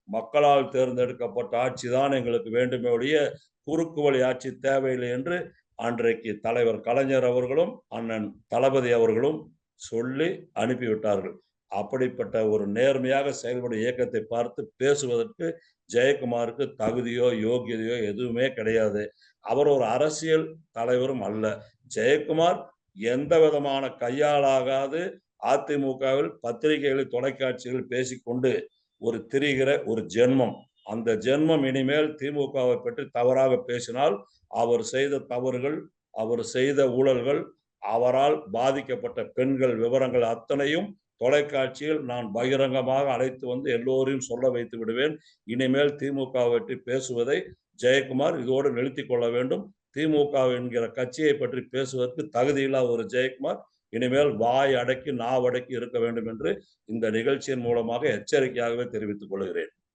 மக்களால் தேர்ந்தெடுக்கப்பட்ட ஆட்சி தான் எங்களுக்கு வேண்டுமே ஒழிய குறுக்கு வழி ஆட்சி தேவையில்லை என்று அன்றைக்கு தலைவர் கலைஞர் அவர்களும் அண்ணன் தளபதி அவர்களும் சொல்லி அனுப்பிவிட்டார்கள். அப்படிப்பட்ட ஒரு நேர்மையாக செயல்படும் இயக்கத்தை பார்த்து பேசுவதற்கு ஜெயக்குமாருக்கு தகுதியோ யோகியதையோ எதுவுமே கிடையாது. அவர் ஒரு அரசியல் தலைவரும் அல்ல. ஜெயக்குமார் எந்த விதமான கையாலாகாது அதிமுகவில் பத்திரிகைகளில் தொலைக்காட்சிகளில் பேசிக்கொண்டு ஒரு திரிகிற ஒரு ஜென்மம். அந்த ஜென்மம் இனிமேல் திமுகவை பற்றி தவறாக பேசினால் அவர் செய்த தவறுகள், அவர் செய்த ஊழல்கள், அவரால் பாதிக்கப்பட்ட பெண்கள் விவரங்கள் அத்தனையும் தொலைக்காட்சியில் நான் பகிரங்கமாக அழைத்து வந்து எல்லோரையும் சொல்ல வைத்து விடுவேன். இனிமேல் திமுக பற்றி பேசுவதை ஜெயக்குமார் இதோடு நிறுத்திக் கொள்ள வேண்டும். திமுக என்கிற கட்சியை பற்றி பேசுவதற்கு தகுதியில்லாத ஒரு ஜெயக்குமார் இனிமேல் வாய் அடக்கி நாவடக்கி இருக்க வேண்டும் என்று இந்த நிகழ்ச்சியின் மூலமாக எச்சரிக்கையாகவே தெரிவித்துக் கொள்கிறேன்.